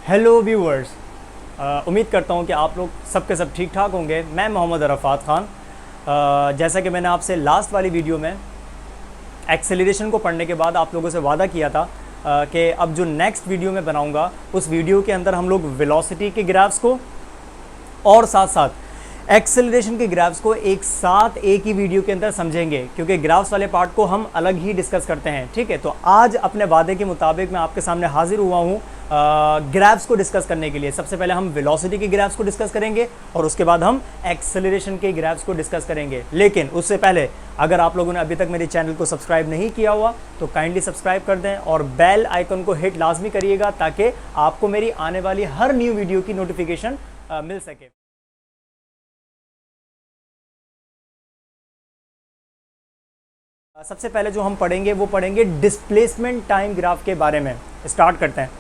Hello viewers, उम्मीद करता हूँ कि आप लोग सबके सब ठीक ठाक होंगे। मैं मोहम्मद अरफात ख़ान। जैसा कि मैंने आपसे लास्ट वाली वीडियो में एक्सेलरेशन को पढ़ने के बाद आप लोगों से वादा किया था कि अब जो नेक्स्ट वीडियो में बनाऊँगा उस वीडियो के अंदर हम लोग वेलोसिटी के ग्राफ्स को और साथ साथ एक्सेलरेशन के ग्राफ्स को एक साथ एक ही वीडियो के अंदर समझेंगे, क्योंकि ग्राफ्स वाले पार्ट को हम अलग ही डिस्कस करते हैं। ठीक है, तो आज अपने वादे के मुताबिक मैं आपके सामने हाजिर हुआ हूँ ग्राफ्स को डिस्कस करने के लिए। सबसे पहले हम वेलोसिटी के ग्राफ्स को डिस्कस करेंगे और उसके बाद हम एक्सेलरेशन के ग्राफ्स को डिस्कस करेंगे। लेकिन उससे पहले अगर आप लोगों ने अभी तक मेरे चैनल को सब्सक्राइब नहीं किया हुआ तो काइंडली सब्सक्राइब कर दें और बेल आइकन को हिट लाजमी करिएगा ताकि आपको मेरी आने वाली हर न्यू वीडियो की नोटिफिकेशन मिल सके। सबसे पहले जो हम पढ़ेंगे वो पढ़ेंगे डिस्प्लेसमेंट टाइम ग्राफ के बारे में। स्टार्ट करते हैं।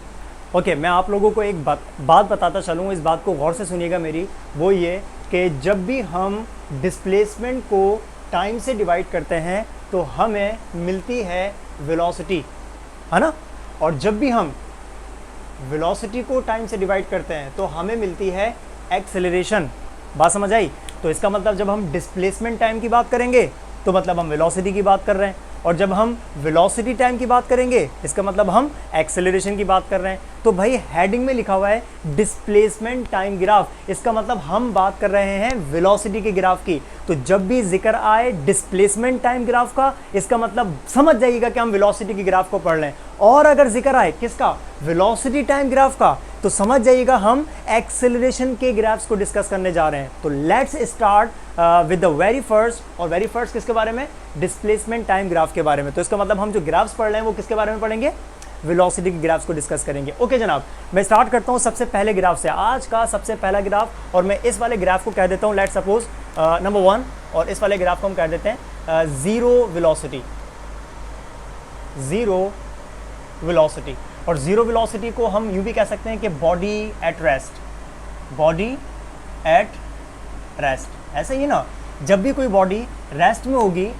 ओके, मैं आप लोगों को एक बात बताता चलूँ, इस बात को गौर से सुनिएगा मेरी। वो ये कि जब भी हम डिस्प्लेसमेंट को टाइम से डिवाइड करते हैं तो हमें मिलती है वेलोसिटी, है ना। और जब भी हम वेलोसिटी को टाइम से डिवाइड करते हैं तो हमें मिलती है एक्सेलरेशन। बात समझ आई? तो इसका मतलब जब हम डिस्प्लेसमेंट टाइम की बात करेंगे तो मतलब हम वेलोसिटी की बात कर रहे हैं, और जब हम वेलोसिटी टाइम की बात करेंगे इसका मतलब हम एक्सेलरेशन की बात कर रहे हैं। तो भाई हेडिंग में लिखा हुआ है डिस्प्लेसमेंट टाइम ग्राफ, इसका मतलब हम बात कर रहे हैं वेलोसिटी के ग्राफ की। तो जब भी जिक्र आए डिस्प्लेसमेंट टाइम ग्राफ का, इसका मतलब समझ जाइएगा कि हम वेलोसिटी के ग्राफ को पढ़ रहे हैं। और अगर जिक्र आए किसका, वेलोसिटी टाइम ग्राफ का, तो समझ जाइएगा हम एक्सेलरेशन के ग्राफ्स को डिस्कस करने जा रहे हैं। तो let's start with the very first. और वेरी फर्स्ट किसके बारे में? डिस्प्लेसमेंट टाइम ग्राफ के बारे में। तो इसका मतलब हम जो ग्राफ्स पढ़ रहे हैं वो किसके बारे में पढ़ेंगे? वेलोसिटी के ग्राफ्स को डिस्कस करेंगे। ओके जनाब, मैं स्टार्ट करता हूँ सबसे पहले ग्राफ से। आज का सबसे पहला ग्राफ, और मैं इस वाले ग्राफ को कह देता हूँ लेट्स सपोज नंबर 1, और इस वाले ग्राफ को हम कह देते हैं ज़ीरो वेलोसिटी। ज़ीरो वेलोसिटी, और ज़ीरो वेलोसिटी को हम यूँ भी कह सकते हैं कि body at rest. Body at rest, ऐसे ही ना। जब भी कोई बॉडी रेस्ट में होगी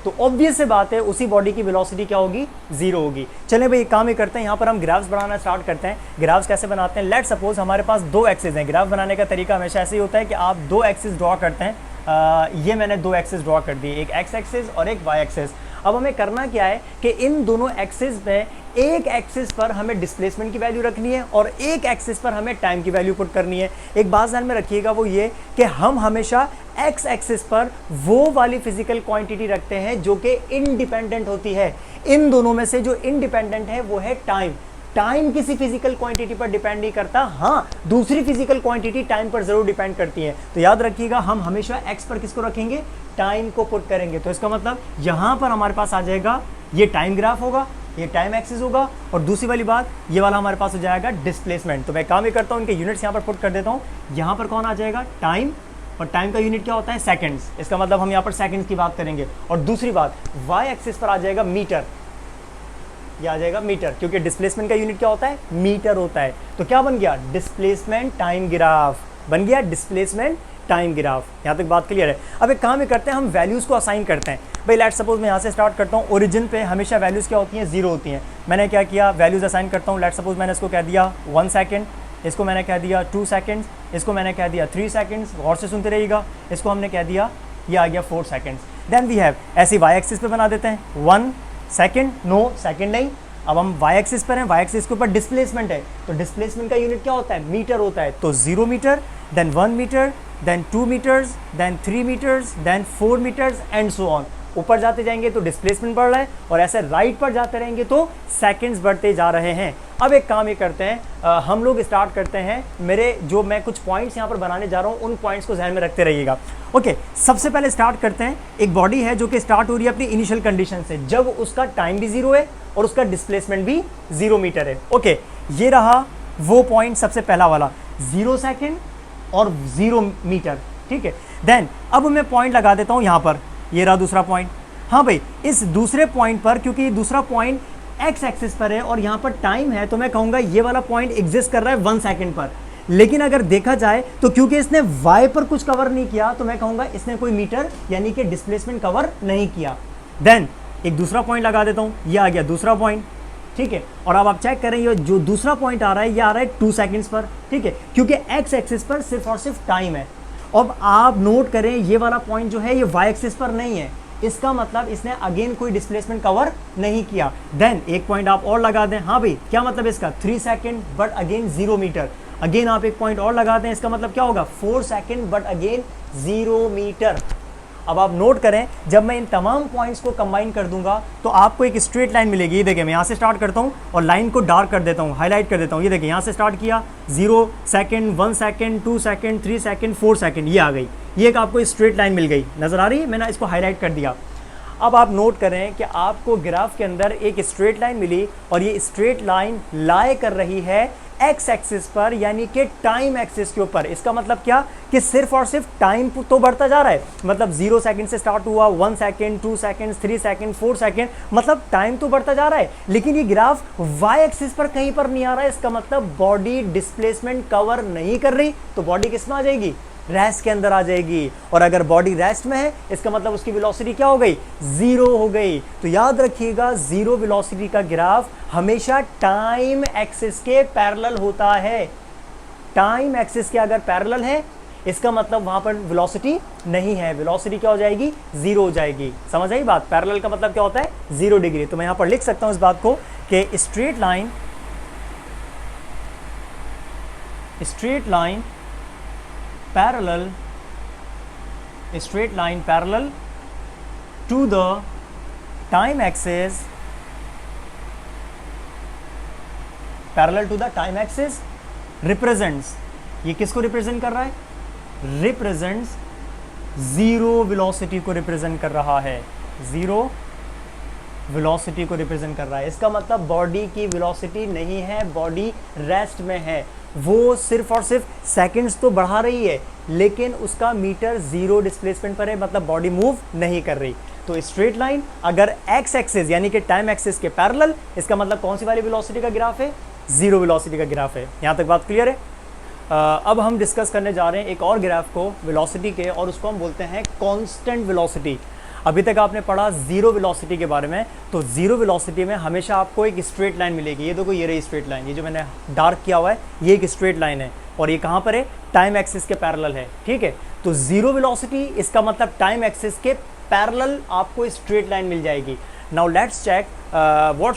तो ऑब्वियस से बात है उसी बॉडी की वेलोसिटी क्या होगी? ज़ीरो होगी। चलें भाई, एक काम ही करते हैं, यहाँ पर हम ग्राफ्स बनाना स्टार्ट करते हैं। ग्राफ्स कैसे बनाते हैं? लेट्स सपोज हमारे पास दो एक्सिस हैं। ग्राफ बनाने का तरीका हमेशा ऐसे ही होता है कि आप दो एक्सिस ड्रॉ करते हैं। ये मैंने दो एक्सिस ड्रॉ कर दी, एक एक्स एक्सिस और एक वाई एक्सिस। अब हमें करना क्या है कि इन दोनों एक्सिस में एक एक्सिस पर हमें डिस्प्लेसमेंट की वैल्यू रखनी है और एक एक्सिस पर हमें टाइम की वैल्यू पुट करनी है। एक बात ध्यान में रखिएगा, वो ये कि हम हमेशा एक्स एक्सिस पर वो वाली फिजिकल क्वांटिटी रखते हैं जो कि इंडिपेंडेंट होती है। इन दोनों में से जो इंडिपेंडेंट है वो है टाइम। टाइम किसी फिजिकल क्वांटिटी पर डिपेंड नहीं करता, हाँ दूसरी फिजिकल क्वांटिटी टाइम पर जरूर डिपेंड करती है। तो याद रखिएगा, हम हमेशा एक्स पर किसको रखेंगे? टाइम को पुट करेंगे। तो इसका मतलब यहां पर हमारे पास आ जाएगा ये टाइम ग्राफ होगा, ये टाइम एक्सिस होगा, और दूसरी वाली बात ये वाला हमारे पास हो जाएगा डिस्प्लेसमेंट। तो मैं काम ही करता हूं, इनके यूनिट्स यहां पर पुट कर देता हूं। यहां पर कौन आ जाएगा? टाइम, और टाइम का यूनिट क्या होता है? सेकंड्स। इसका मतलब हम यहाँ पर सेकंड्स की बात करेंगे। और दूसरी बात, वाई एक्सिस पर आ जाएगा मीटर। ये आ जाएगा मीटर, क्योंकि डिस्प्लेसमेंट का यूनिट क्या होता है? मीटर होता है। तो क्या बन गया? डिस्प्लेसमेंट टाइम ग्राफ बन गया। Displacement time graph. यहाँ तक बात क्लियर है? अब एक काम ही करते हैं, हम वैल्यूज़ को असाइन करते हैं। भाई लेट्स सपोज मैं यहाँ से स्टार्ट करता हूँ। ओरिजिन पे हमेशा वैल्यूज़ क्या होती हैं? ज़ीरो होती हैं। मैंने क्या किया? वैल्यूज़ असाइन करता हूँ। लेट्स सपोज मैंने इसको कह दिया 1 सेकेंड, इसको मैंने कह दिया 2 सेकेंड्स, इसको मैंने कह दिया 3 सेकेंड्स। गौर से सुनते रहिएगा। इसको हमने कह दिया, ये आ गया 4 सेकेंड्स। देन वी हैव, ऐसे वाई एक्सिस पे बना देते हैं 1 सेकेंड, नो सेकेंड नहीं। अब हम वाई एक्सिस पर हैं, वाई एक्सिस के ऊपर डिस्प्लेसमेंट है, तो डिस्प्लेसमेंट का यूनिट क्या होता है? मीटर होता है। तो 0 metre, then 1 metre, then 2 metres, then 3 metres, then 4 metres and so on. ऊपर जाते जाएंगे तो डिस्प्लेसमेंट बढ़ रहा है, और ऐसे राइट पर जाते रहेंगे तो सेकंड्स बढ़ते जा रहे हैं। अब एक काम ये करते हैं, हम लोग स्टार्ट करते हैं। मेरे जो मैं कुछ पॉइंट्स यहाँ पर बनाने जा रहा हूँ उन पॉइंट्स को ध्यान में रखते रहिएगा। ओके, सबसे पहले स्टार्ट करते हैं। एक बॉडी है जो कि स्टार्ट हो रही है अपनी इनिशियल कंडीशन से, जब उसका टाइम भी 0 है और उसका डिस्प्लेसमेंट भी 0 मीटर है। ओके, ये रहा वो पॉइंट, सबसे पहला वाला 0 सेकेंड और 0 मीटर। ठीक है, देन अब मैं पॉइंट लगा देता हूँ यहाँ पर। ये रहा दूसरा पॉइंट। हाँ भाई, इस दूसरे पॉइंट पर, क्योंकि दूसरा पॉइंट एक्स एक्सिस पर है और यहाँ पर टाइम है, तो मैं कहूँगा ये वाला पॉइंट एग्जिस्ट कर रहा है 1 सेकेंड पर। लेकिन अगर देखा जाए तो क्योंकि इसने वाई पर कुछ कवर नहीं किया, तो मैं कहूँगा इसने कोई मीटर यानी कि डिस्प्लेसमेंट कवर नहीं किया। देन एक दूसरा पॉइंट लगा देता हूँ, ये आ गया दूसरा पॉइंट। ठीक है। और अब आप चेक करें ये जो दूसरा पॉइंट आ रहा है ये आ रहा है 2 सेकंड्स पर, ठीक है, क्योंकि एक्स एक्सिस पर सिर्फ और सिर्फ टाइम है। अब आप नोट करें ये वाला पॉइंट जो है ये वाई एक्सिस पर नहीं है, इसका मतलब इसने अगेन कोई डिस्प्लेसमेंट कवर नहीं किया। देन एक पॉइंट आप और लगा दें, हाँ भाई क्या मतलब इसका 3 second but again 0 metre. Again आप एक पॉइंट और लगा दें, इसका मतलब क्या होगा 4 सेकंड बट अगेन 0 मीटर। अब आप नोट करें जब मैं इन तमाम पॉइंट्स को कंबाइन कर दूंगा तो आपको एक स्ट्रेट लाइन मिलेगी। ये देखिए मैं यहाँ से स्टार्ट करता हूँ और लाइन को डार्क कर देता हूँ, हाईलाइट कर देता हूँ। ये देखिए यहाँ से स्टार्ट किया 0 second, 1 second, 2 second, 3 second, 4 second, ये आ गई। ये एक आपको स्ट्रेट लाइन मिल गई, नज़र आ रही है, मैंने इसको हाईलाइट कर दिया। अब आप नोट करें कि आपको ग्राफ के अंदर एक स्ट्रेट लाइन मिली और ये स्ट्रेट लाइन लाई कर रही है एक्स एक्सिस पर, यानी कि टाइम एक्सिस के ऊपर। इसका मतलब क्या कि सिर्फ और सिर्फ टाइम तो बढ़ता जा रहा है, मतलब 0 सेकंड से स्टार्ट हुआ, 1 सेकंड, 2 सेकंड, 3 सेकंड, 4 सेकंड, मतलब टाइम तो बढ़ता जा रहा है, लेकिन ये ग्राफ वाई एक्सिस पर कहीं पर नहीं आ रहा है। इसका मतलब बॉडी डिस्प्लेसमेंट कवर नहीं कर रही, तो बॉडी किस में आ जाएगी, रेस्ट के अंदर आ जाएगी। और अगर बॉडी रेस्ट में है इसका मतलब उसकी वेलोसिटी क्या हो गई, 0 हो गई। तो याद रखिएगा 0 वेलोसिटी का ग्राफ हमेशा टाइम एक्सिस के पैरेलल होता है। टाइम एक्सिस के अगर पैरेलल है इसका मतलब वहां पर वेलोसिटी नहीं है, वेलोसिटी क्या हो जाएगी, 0 हो जाएगी। समझ आई बात, पैरेलल का मतलब क्या होता है 0 डिग्री। तो मैं यहां पर लिख सकता हूं इस बात को कि straight line parallel to the time axis, represents, ये किसको रिप्रेजेंट कर रहा है, रिप्रेजेंट्स 0 वेलोसिटी को रिप्रेजेंट कर रहा है, 0 वेलोसिटी को रिप्रेजेंट कर रहा है। इसका मतलब बॉडी की वेलोसिटी नहीं है, बॉडी रेस्ट में है। वो सिर्फ और सिर्फ सेकंड्स तो बढ़ा रही है लेकिन उसका मीटर 0 डिस्प्लेसमेंट पर है, मतलब बॉडी मूव नहीं कर रही। तो स्ट्रेट लाइन अगर एक्स एक्सिस यानी कि टाइम एक्सिस के पैरेलल, इसका मतलब कौन सी वाली वेलोसिटी का ग्राफ है, 0 वेलोसिटी का ग्राफ है। यहाँ तक बात क्लियर है। अब हम डिस्कस करने जा रहे हैं एक और ग्राफ को वेलोसिटी के, और उसको हम बोलते हैं कांस्टेंट वेलोसिटी। अभी तक आपने पढ़ा 0 वेलोसिटी के बारे में, तो 0 वेलोसिटी में हमेशा आपको एक स्ट्रेट लाइन मिलेगी। ये देखो ये रही स्ट्रेट लाइन, ये जो मैंने डार्क किया हुआ है ये एक स्ट्रेट लाइन है और ये कहाँ पर है, टाइम एक्सिस के पैरेलल है, ठीक है। तो 0 वेलोसिटी इसका मतलब टाइम एक्सिस के पैरेलल आपको स्ट्रेट लाइन मिल जाएगी। Now let's check what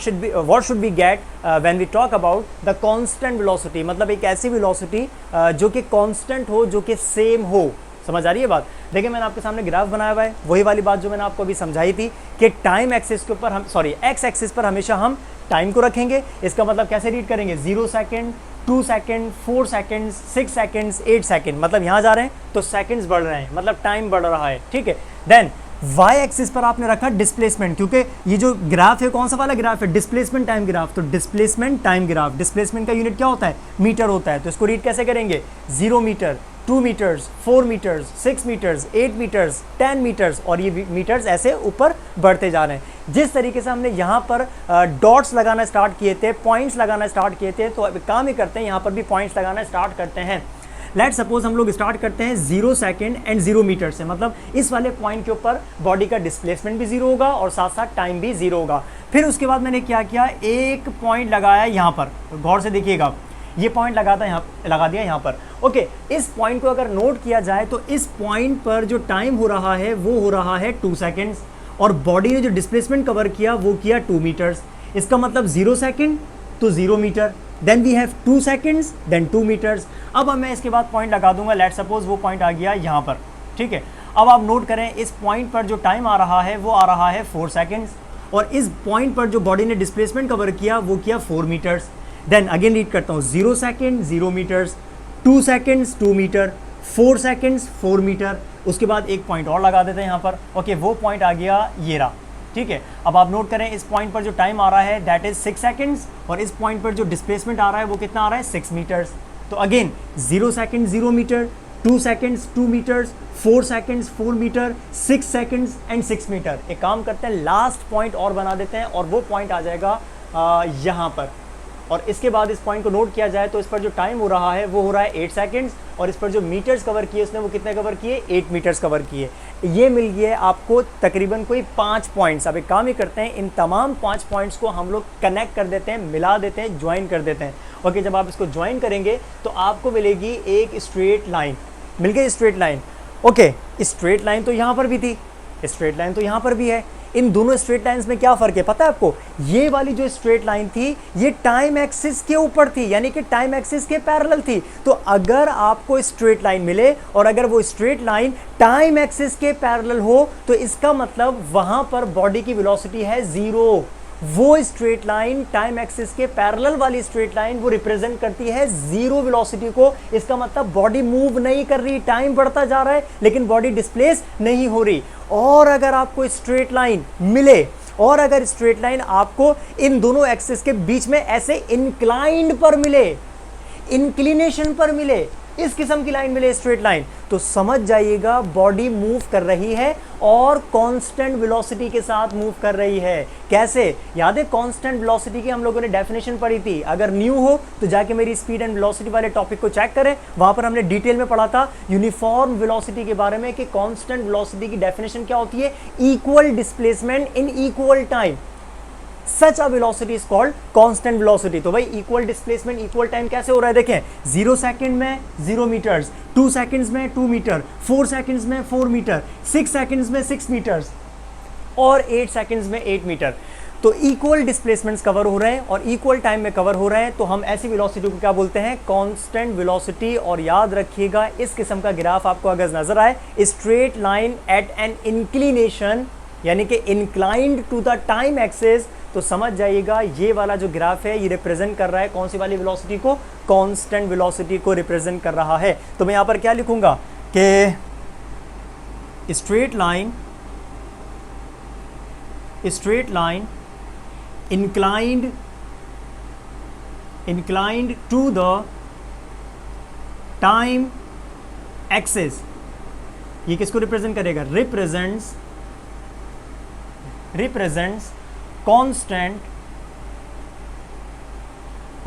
should we get when we talk about the constant velocity, मतलब एक ऐसी वेलोसिटी जो कि कांस्टेंट हो, जो कि सेम हो। समझ आ रही है बात। देखिए मैंने आपके सामने ग्राफ बनाया हुआ है, वही वाली बात जो मैंने आपको अभी समझाई थी कि टाइम एक्सिस के ऊपर हम एक्स एक्सिस पर हमेशा हम टाइम को रखेंगे। इसका मतलब कैसे रीड करेंगे, 0 second, 2 second, 4 second, 6 second, 8 second, मतलब यहाँ जा रहे हैं तो सेकंड्स बढ़ रहे हैं, मतलब टाइम बढ़ रहा है, ठीक है। देन वाई एक्सिस पर आपने रखा डिस्प्लेसमेंट, क्योंकि ये जो ग्राफ है कौन सा वाला ग्राफ है, डिस्प्लेसमेंट टाइम ग्राफ। तो डिस्प्लेसमेंट टाइम ग्राफ, डिस्प्लेसमेंट का यूनिट क्या होता है, मीटर होता है। तो इसको रीड कैसे करेंगे, 0 metre, 2 metres, 4 metres, 6 metres, 8 metres, 10 metres, और ये मीटर्स ऐसे ऊपर बढ़ते जा रहे हैं। जिस तरीके से हमने यहाँ पर डॉट्स लगाना स्टार्ट किए थे, पॉइंट्स लगाना स्टार्ट किए थे, तो अब काम ही करते हैं यहाँ पर भी पॉइंट्स लगाना स्टार्ट करते हैं। लेट सपोज हम लोग स्टार्ट करते हैं 0 सेकंड एंड 0 मीटर से, मतलब इस वाले पॉइंट के ऊपर बॉडी का डिस्प्लेसमेंट भी 0 होगा और साथ साथ टाइम भी 0 होगा। फिर उसके बाद मैंने क्या किया, एक पॉइंट लगाया यहाँ पर, गौर से देखिएगा, ये पॉइंट लगा दिया यहाँ पर। ओके, इस पॉइंट को अगर नोट किया जाए तो इस पॉइंट पर जो टाइम हो रहा है वो हो रहा है 2 सेकेंड्स, और बॉडी ने जो डिस्प्लेसमेंट कवर किया वो किया 2 मीटर्स। इसका मतलब 0 सेकेंड तो 0 metre, then we have 2 seconds then 2 metres. अब मैं इसके बाद पॉइंट लगा दूंगा, लेट सपोज वो पॉइंट आ गया यहाँ पर, ठीक है। अब आप नोट करें इस पॉइंट पर जो टाइम आ रहा है वो आ रहा है 4 सेकेंड्स, और इस पॉइंट पर जो बॉडी ने डिस्प्लेसमेंट कवर किया वो किया 4 मीटर्स। देन अगेन रीड करता हूँ, 0 second 0 metres, 2 seconds 2 metre, 4 seconds 4 metre. उसके बाद एक पॉइंट और लगा देते हैं यहाँ पर। ओके, वो पॉइंट आ गया ये रहा, ठीक है। अब आप नोट करें इस पॉइंट पर जो टाइम आ रहा है दैट इज 6 सेकेंड्स, और इस पॉइंट पर जो डिस्प्लेसमेंट आ रहा है वो कितना आ रहा है, 6 मीटर्स। तो again 0 second 0 metre, 2 seconds 2 metres, 4 seconds 4 metre, 6 seconds and 6 metre. एक काम करते हैं, लास्ट पॉइंट और बना देते हैं, और वो पॉइंट आ जाएगा यहाँ पर। और इसके बाद इस पॉइंट को नोट किया जाए तो इस पर जो टाइम हो रहा है वो हो रहा है 8 सेकंड्स, और इस पर जो मीटर्स कवर किए उसने वो कितने कवर किए, 8 मीटर्स कवर किए। ये मिल गया आपको तकरीबन कोई 5 पॉइंट्स। अब एक काम ही करते हैं, इन तमाम 5 पॉइंट्स को हम लोग कनेक्ट कर देते हैं, मिला देते हैं, ज्वाइन कर देते हैं। ओके, जब आप इसको ज्वाइन करेंगे तो आपको मिलेगी एक स्ट्रेट लाइन। मिल गई straight line. Okay, straight line तो यहाँ पर भी थी, स्ट्रेट लाइन तो यहाँ पर भी है। इन दोनों स्ट्रेट लाइंस में क्या फ़र्क है पता है आपको? ये वाली जो स्ट्रेट लाइन थी ये टाइम एक्सिस के ऊपर थी, यानी कि टाइम एक्सिस के पैरेलल थी। तो अगर आपको स्ट्रेट लाइन मिले और अगर वो स्ट्रेट लाइन टाइम एक्सिस के पैरेलल हो तो इसका मतलब वहां पर बॉडी की वेलोसिटी है 0। वो स्ट्रेट लाइन टाइम एक्सिस के पैरेलल वाली स्ट्रेट लाइन वो रिप्रेजेंट करती है 0 वेलोसिटी को। इसका मतलब बॉडी मूव नहीं कर रही, टाइम बढ़ता जा रहा है लेकिन बॉडी डिस्प्लेस नहीं हो रही। और अगर आपको स्ट्रेट लाइन मिले और अगर स्ट्रेट लाइन आपको इन दोनों एक्सिस के बीच में ऐसे इंक्लाइंड पर मिले, इंक्लिनेशन पर मिले, इस किस्म की लाइन मिले स्ट्रेट लाइन, तो समझ जाइएगा बॉडी मूव कर रही है और कांस्टेंट वेलोसिटी के साथ मूव कर रही है। कैसे? याद है कांस्टेंट वेलोसिटी की हम लोगों ने डेफिनेशन पढ़ी थी। अगर न्यू हो तो जाके मेरी स्पीड एंड वेलोसिटी वाले टॉपिक को चेक करें, वहां पर हमने डिटेल में पढ़ा था यूनिफॉर्म वेलोसिटी के बारे में कि कांस्टेंट वेलोसिटी की डेफिनेशन क्या होती है, equal displacement in equal time. Such a velocity is called constant velocity. तो भाई इक्वल डिस्प्लेसमेंट इक्वल टाइम कैसे हो रहा है देखें, 0 सेकंड में 0 मीटर्स, 2 सेकंड्स में 2 मीटर, 4 सेकंड्स में 4 मीटर, 6 सेकंड्स में 6 मीटर्स और 8 सेकंड्स में 8 मीटर। तो इक्वल डिस्प्लेसमेंट्स कवर हो रहे हैं और इक्वल टाइम में कवर हो रहे हैं, तो हम ऐसी वेलोसिटी को क्या बोलते हैं, कांस्टेंट वेलोसिटी। और याद रखिएगा इस किस्म का ग्राफ आपको अगर नजर आए, straight line at an inclination यानी कि inclined to the time axis, तो समझ जाइएगा ये वाला जो ग्राफ है ये रिप्रेजेंट कर रहा है कौन सी वाली वेलोसिटी को, कांस्टेंट वेलोसिटी को रिप्रेजेंट कर रहा है। तो मैं यहां पर क्या लिखूंगा कि straight line inclined to the time axis, ये किसको रिप्रेजेंट करेगा, रिप्रेजेंट्स कांस्टेंट,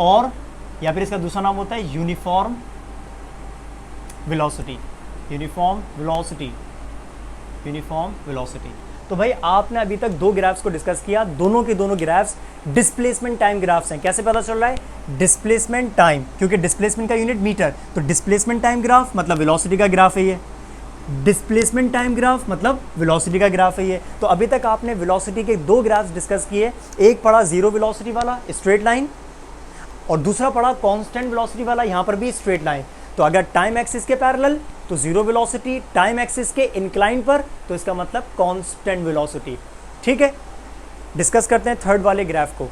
और या फिर इसका दूसरा नाम होता है यूनिफॉर्म वेलोसिटी। तो भाई आपने अभी तक 2 ग्राफ्स को डिस्कस किया, दोनों के दोनों ग्राफ्स डिस्प्लेसमेंट टाइम ग्राफ्स हैं। कैसे पता चल रहा है, डिस्प्लेसमेंट टाइम, क्योंकि डिस्प्लेसमेंट का यूनिट मीटर, तो डिस्प्लेसमेंट टाइम ग्राफ मतलब वेलोसिटी का ग्राफ है ये, डिस्प्लेसमेंट टाइम ग्राफ मतलब वेलोसिटी का ग्राफ है ये। तो अभी तक आपने वेलोसिटी के 2 ग्राफ्स डिस्कस किए, एक पढ़ा 0 वेलोसिटी वाला स्ट्रेट लाइन और दूसरा पढ़ा कांस्टेंट वेलोसिटी वाला, यहाँ पर भी स्ट्रेट लाइन। तो अगर टाइम एक्सिस के पैरेलल तो 0 वेलोसिटी, टाइम एक्सिस के इंक्लाइन पर तो इसका मतलब कांस्टेंट वेलोसिटी। ठीक है, डिस्कस करते हैं थर्ड वाले ग्राफ को।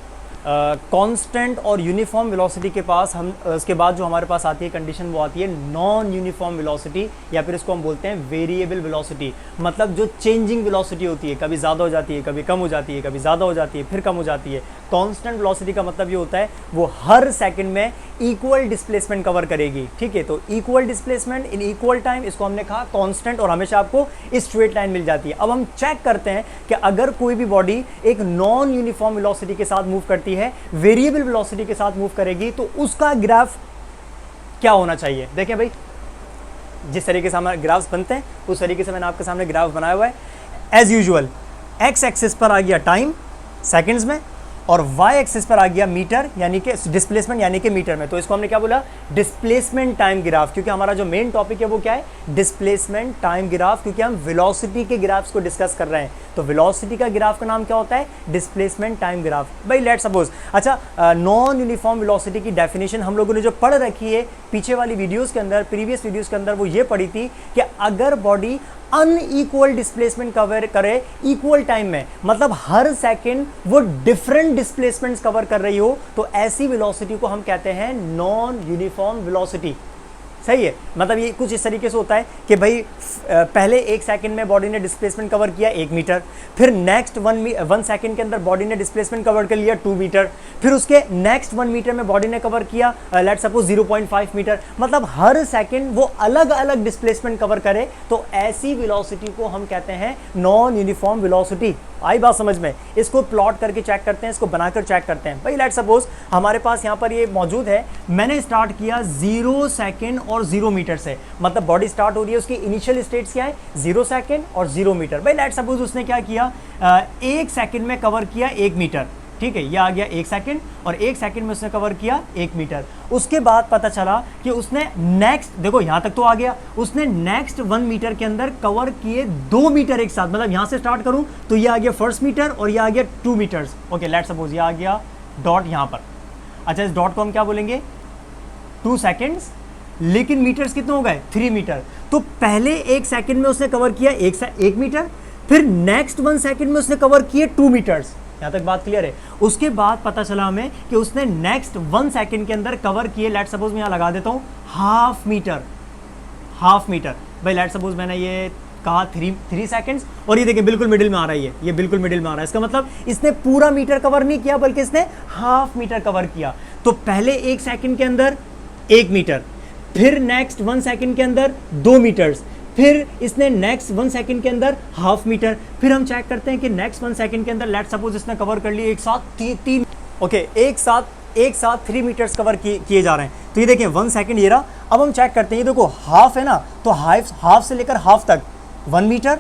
कांस्टेंट और यूनिफॉर्म वेलोसिटी के पास हम उसके बाद जो हमारे पास आती है कंडीशन वो आती है नॉन यूनिफॉर्म वेलोसिटी, या फिर इसको हम बोलते हैं वेरिएबल वेलोसिटी। मतलब जो चेंजिंग वेलोसिटी होती है, कभी ज़्यादा हो जाती है, कभी कम हो जाती है, कभी ज़्यादा हो जाती है, फिर कम हो जाती है। कांस्टेंट वेलोसिटी का मतलब ये होता है वो हर सेकंड में इक्वल डिस्प्लेसमेंट कवर करेगी। ठीक है, तो equal displacement in equal time, इसको हमने कहा कांस्टेंट, और हमेशा आपको स्ट्रेट लाइन मिल जाती है। अब हम चेक करते हैं कि अगर कोई भी बॉडी एक नॉन यूनिफॉर्म वेलोसिटी के साथ मूव करती है, वेरिएबल वेलोसिटी के साथ मूव करेगी, तो उसका ग्राफ क्या होना चाहिए। देखें भाई, जिस तरीके से हमारे ग्राफ्स बनते हैं उस तरीके से मैंने आपके सामने ग्राफ बनाया हुआ है। एज यूजुअल एक्स एक्सिस पर आ गया टाइम सेकंड्स में और वाई एक्सिस पर आ गया मीटर यानी कि डिस्प्लेसमेंट यानी कि मीटर में। तो इसको हमने क्या बोला, डिस्प्लेसमेंट टाइम ग्राफ, क्योंकि हमारा जो मेन टॉपिक है वो क्या है, डिस्प्लेसमेंट टाइम ग्राफ, क्योंकि हम वेलोसिटी के ग्राफ्स को डिस्कस कर रहे हैं। तो वेलोसिटी का ग्राफ का नाम क्या होता है, डिस्प्लेसमेंट टाइम ग्राफ। भाई लेट सपोज, अच्छा नॉन यूनिफॉर्म वेलोसिटी की डेफिनेशन हम लोगों ने जो पढ़ रखी है पीछे वाली वीडियोस के अंदर, प्रीवियस वीडियोस के अंदर, वो ये पढ़ी थी कि अगर बॉडी अनइक्वल डिस्प्लेसमेंट कवर करे इक्वल टाइम में, मतलब हर सेकंड वो डिफरेंट डिस्प्लेसमेंट्स कवर कर रही हो, तो ऐसी वेलोसिटी को हम कहते हैं नॉन यूनिफॉर्म वेलोसिटी। सही है, मतलब ये कुछ इस तरीके से होता है कि भाई पहले 1 सेकंड में बॉडी ने डिस्प्लेसमेंट कवर किया 1 मीटर, फिर नेक्स्ट 1 सेकंड के अंदर बॉडी ने डिस्प्लेसमेंट कवर कर लिया 2 मीटर, फिर उसके नेक्स्ट 1 मीटर में बॉडी ने कवर किया लेट्स सपोज 0.5 मीटर। मतलब हर सेकंड वो अलग अलग डिस्प्लेसमेंट कवर करे, तो ऐसी वेलोसिटी को हम कहते हैं नॉन यूनिफॉर्म वेलोसिटी। आई बात समझ में? इसको प्लॉट करके चेक करते हैं, इसको बनाकर चेक करते हैं। भाई लेट सपोज हमारे पास यहाँ पर ये मौजूद है, मैंने स्टार्ट किया 0 सेकेंड और 0 मीटर से, मतलब बॉडी स्टार्ट हो रही है, उसकी इनिशियल स्टेट्स क्या है 0 सेकेंड और 0 मीटर। भाई लेट सपोज उसने क्या किया, 1 सेकेंड में कवर किया 1 मीटर, ठीक है, ये आ गया 1 सेकेंड, और 1 सेकेंड में उसने कवर किया 1 मीटर। उसके बाद पता चला कि उसने नेक्स्ट, देखो यहाँ तक तो आ गया, उसने नेक्स्ट 1 मीटर के अंदर कवर किए 2 मीटर एक साथ, मतलब यहाँ से स्टार्ट करूँ तो ये आ गया फर्स्ट मीटर और ये आ गया 2 मीटर्स। ओके लेट सपोज ये आ गया डॉट यहाँ पर। अच्छा इस डॉट को हम क्या बोलेंगे, 2 सेकेंड्स, लेकिन मीटर्स कितने हो गए 3 मीटर। तो पहले 1 सेकेंड में उसने कवर किया 1 मीटर, फिर नेक्स्ट 1 सेकेंड में उसने कवर किए 2 मीटर्स। यहाँ तक बात क्लियर है? उसके बाद पता चला हमें कि उसने नेक्स्ट 1 सेकेंड के अंदर कवर किए, लेट सपोज मैं यहाँ लगा देता हूँ हाफ मीटर। भाई लेट सपोज मैंने ये कहा 3 सेकेंड्स, और ये देखिए बिल्कुल मिडिल में आ रहा है, ये बिल्कुल मिडिल में आ रहा है। इसका मतलब इसने पूरा मीटर कवर नहीं किया, बल्कि इसने हाफ मीटर कवर किया। तो पहले 1 सेकेंड के अंदर 1 मीटर, फिर नेक्स्ट 1 सेकेंड के अंदर 2 मीटर्स, फिर इसने नेक्स्ट 1 सेकेंड के अंदर हाफ मीटर। फिर हम चेक करते हैं कि नेक्स्ट 1 सेकेंड के अंदर लेट सपोज इसने कवर कर लिए एक साथ 3 ओके एक साथ 3 मीटर्स कवर किए जा रहे हैं। तो ये देखिए 1 सेकेंड ये रहा। अब हम चेक करते हैं, ये देखो हाफ है ना, तो हाफ से लेकर हाफ तक 1 मीटर,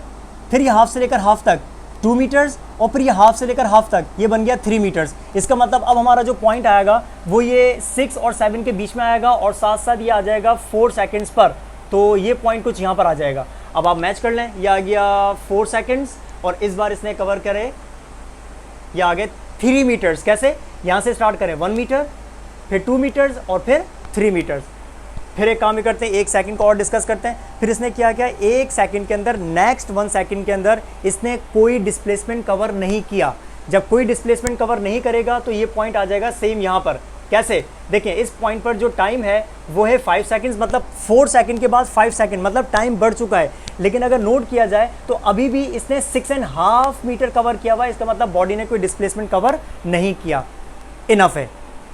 फिर ये हाफ से लेकर हाफ तक 2 मीटर्स, और फिर ये हाफ से लेकर हाफ तक ये बन गया 3 मीटर्स। इसका मतलब अब हमारा जो पॉइंट आएगा वो ये 6 और 7 के बीच में आएगा, और साथ साथ ये आ जाएगा 4 सेकेंड्स पर। तो ये पॉइंट कुछ यहाँ पर आ जाएगा। अब आप मैच कर लें, ये आ गया 4 सेकेंड्स, और इस बार इसने कवर करे ये आ गए 3 मीटर्स। कैसे, यहाँ से स्टार्ट करें 1 मीटर, फिर 2 मीटर्स, और फिर 3 मीटर्स। फिर एक काम ही करते हैं, 1 सेकंड को और डिस्कस करते हैं। फिर इसने क्या किया, 1 सेकंड के अंदर नेक्स्ट 1 सेकंड के अंदर इसने कोई डिस्प्लेसमेंट कवर नहीं किया। जब कोई डिस्प्लेसमेंट कवर नहीं करेगा तो ये पॉइंट आ जाएगा सेम यहाँ पर। कैसे, देखिए इस पॉइंट पर जो टाइम है वो है 5 सेकंड्स, मतलब 4 सेकंड के बाद 5 सेकंड, मतलब टाइम बढ़ चुका है। लेकिन अगर नोट किया जाए तो अभी भी इसने 6.5 मीटर कवर किया हुआ है, इसका मतलब बॉडी ने कोई डिस्प्लेसमेंट कवर नहीं किया। इनफ है।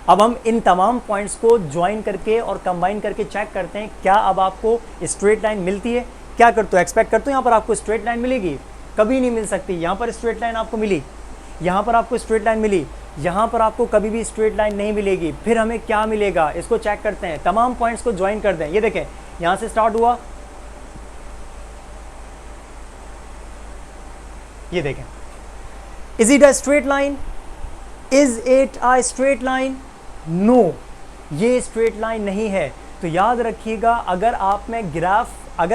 अब हम इन तमाम पॉइंट्स को ज्वाइन करके और कंबाइन करके चेक करते हैं, क्या अब आपको स्ट्रेट लाइन मिलती है? क्या करते हो, एक्सपेक्ट करते हो यहाँ पर आपको स्ट्रेट लाइन मिलेगी? कभी नहीं मिल सकती। यहाँ पर स्ट्रेट लाइन आपको मिली, यहाँ पर आपको स्ट्रेट लाइन मिली, यहाँ पर आपको कभी भी स्ट्रेट लाइन नहीं मिलेगी। फिर हमें क्या मिलेगा, इसको चेक करते हैं, तमाम पॉइंट्स को ज्वाइन कर दें। ये देखें, यहाँ से स्टार्ट हुआ, ये देखें, is it a straight line? Is it a straight line? No, ये स्ट्रेट लाइन नहीं है। तो याद रखिएगा, अगर